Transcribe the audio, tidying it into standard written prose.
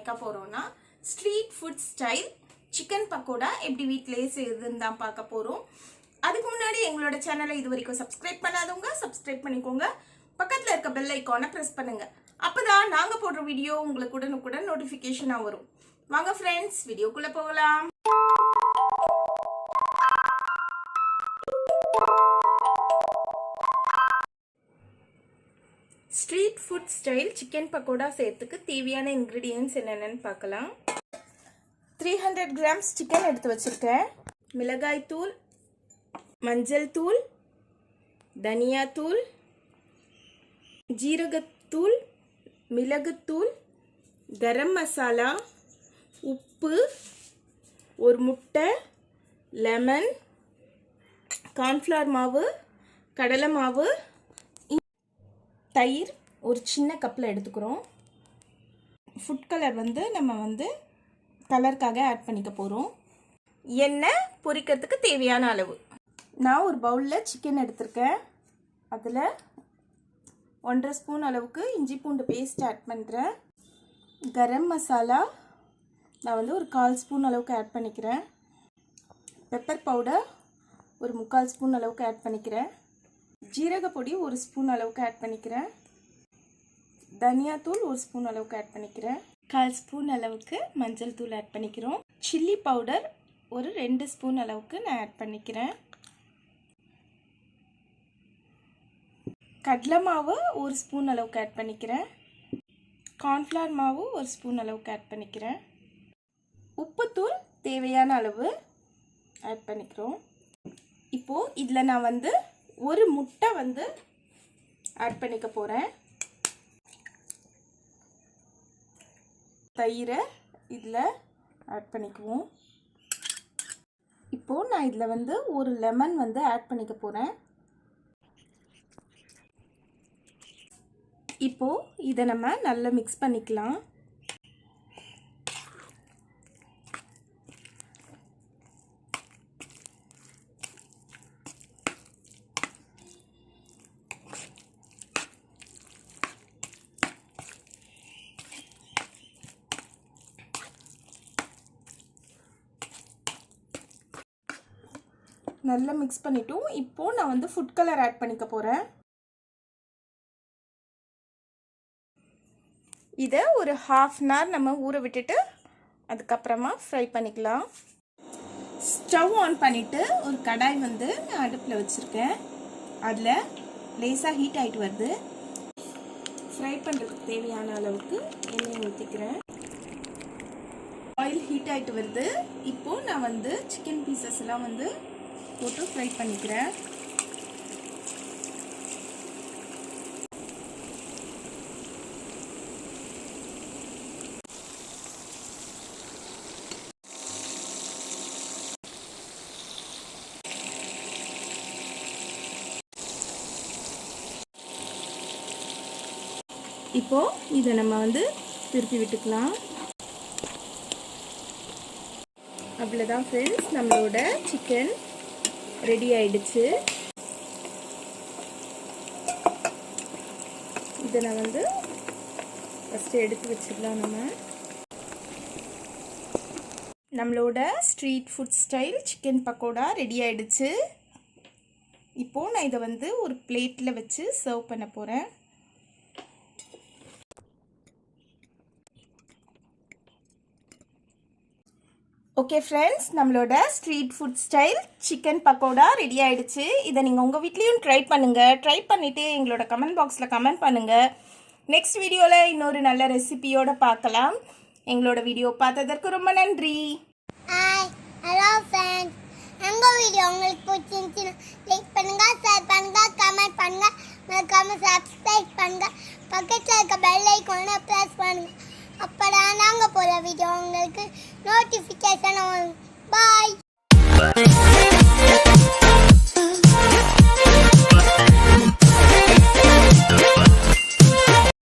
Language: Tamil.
பார்க்க போறோம்னா street food style chicken pakoda எப்படி வீட்டிலேயே செய்யுதுன்னு தான் பார்க்க போறோம். அதுக்கு முன்னாடி எங்களோட சேனலை இது வரைக்கும் சப்ஸ்கிரைப் பண்ணாதவங்க சப்ஸ்கிரைப் பண்ணிக்கோங்க. பக்கத்துல இருக்க பெல் ஐகானை பிரஸ் பண்ணுங்க. அப்பதான் நாங்க போடுற வீடியோ உங்களுக்கு உடனுக்குடன் நோட்டிபிகேஷனா வரும். வாங்க ஃப்ரெண்ட்ஸ், வீடியோக்குள்ள போகலாம். Street food style chicken pakoda செய்யறதுக்கு தேவையான இன்க்ரீடியன்ட்ஸ் என்னென்னு பார்க்கலாம். 300 கிராம்ஸ் சிக்கன் எடுத்து வச்சிருக்கேன். மிளகாய் தூள், மஞ்சள் தூள், தனியாத்தூள், ஜீரகத்தூள், மிளகுத்தூள், கரம் மசாலா, உப்பு, ஒரு முட்டை, லெமன், கார்ன்ஃப்ளவர் மாவு, கடலை மாவு, தயிர் ஒரு சின்ன கப்பில் எடுத்துக்கிறோம். ஃபுட் கலர் நம்ம கலருக்காக ஆட் பண்ணிக்க போகிறோம். எண்ணெய் பொரிக்கிறதுக்கு தேவையான அளவு. நான் ஒரு பவுலில் சிக்கன் எடுத்திருக்கேன். அதில் 1.5 ஸ்பூன் அளவுக்கு இஞ்சி பூண்டு பேஸ்ட் ஆட் பண்ணுறேன். கரம் மசாலா நான் ஒரு 1/4 ஸ்பூன் அளவுக்கு ஆட் பண்ணிக்கிறேன். பெப்பர் பவுடர் ஒரு 3/4 ஸ்பூன் அளவுக்கு ஆட் பண்ணிக்கிறேன். ஜீரக பொடி 1 ஸ்பூன் அளவுக்கு ஆட் பண்ணிக்கிறேன். தனியாத்தூள் 1 ஸ்பூன் அளவுக்கு ஆட் பண்ணிக்கிறேன். 1/4 ஸ்பூன் அளவுக்கு மஞ்சள் தூள் ஆட் பண்ணிக்கிறோம். சில்லி பவுடர் ஒரு 2 ஸ்பூன் அளவுக்கு நான் ஆட் பண்ணிக்கிறேன். கடலை மாவு 1 ஸ்பூன் அளவுக்கு ஆட் பண்ணிக்கிறேன். கார்ன்ஃப்ளவர் மாவு 1 ஸ்பூன் அளவுக்கு ஆட் பண்ணிக்கிறேன். உப்புத்தூள் தேவையான அளவு ஆட் பண்ணிக்கிறோம். இப்போது இதில் நான் ஒரு முட்டை ஆட் பண்ணிக்க போகிறேன். தயிரை இதில் ஆட் பண்ணிக்குவோம். இப்போது நான் இதில் ஒரு லெமன் ஆட் பண்ணிக்க போகிறேன். இப்போது இதை நம்ம நல்லா மிக்ஸ் பண்ணிக்கலாம். நல்லா மிக்ஸ் பண்ணிட்டோம். இப்போது நான் ஃபுட் கலர் ஆட் பண்ணிக்க போகிறேன். இதை ஒரு 1/2 அன் ஹவர் நம்ம ஊற விட்டுட்டு அதுக்கப்புறமா ஃப்ரை பண்ணிக்கலாம். ஸ்டவ் ஆன் பண்ணிவிட்டு ஒரு கடாய் நான் அடுப்பில் வச்சுருக்கேன். அதில் லேசாக ஹீட் ஆகிட்டு வருது. ஃப்ரை பண்ணுறதுக்கு தேவையான அளவுக்கு எண்ணெய் ஊற்றிக்கிறேன். ஆயில் ஹீட் ஆகிட்டு வருது. இப்போது நான் சிக்கன் பீசஸ் எல்லாம் போட்டு ஃப்ரை பண்ணிக்கிறேன். இப்போ இதை நம்ம திருப்பி விட்டுக்கலாம். அவ்வளோதான் ஃப்ரெண்ட்ஸ், நம்மளோட சிக்கன் ரெடி ஆயிடுச்சு. இதை நான் ஃபஸ்ட்டு எடுத்து வச்சிடலாம். நம்மளோட street food style chicken pakoda ready ஆயிடுச்சு. இப்போது நான் இதை ஒரு பிளேட்டில் வச்சு சர்வ் பண்ண போகிறேன். ஓகே ஃப்ரெண்ட்ஸ், நம்மளோட street food style chicken pakoda ready ஆகிடுச்சு. இதை நீங்கள் உங்கள் வீட்லேயும் ட்ரை பண்ணுங்கள். ட்ரை பண்ணிவிட்டு எங்களோட கமெண்ட் பாக்ஸில் கமெண்ட் பண்ணுங்கள். நெக்ஸ்ட் வீடியோவில் இன்னொரு நல்ல ரெசிபியோடு பார்க்கலாம். எங்களோட வீடியோ பார்த்ததற்கு ரொம்ப நன்றி. ஹலோ ஃப்ரெண்ட்ஸ், எங்கள் வீடியோ உங்களுக்கு பிடிச்சிருந்துச்சுன்னா லைக் பண்ணுங்கள், ஷேர் பண்ணுங்கள், கமெண்ட் பண்ணுங்கள், மறக்காமல் சப்ஸ்கிரைப் பண்ணுங்கள். பக்கத்தில் இருக்க பெல் ஐகானை ப்ரெஸ் பண்ணுங்கள். அப்போதான் நாங்கள் போகிற வீடியோ உங்களுக்கு நோட்டிஃபிகேஷன் வரும். பாய்.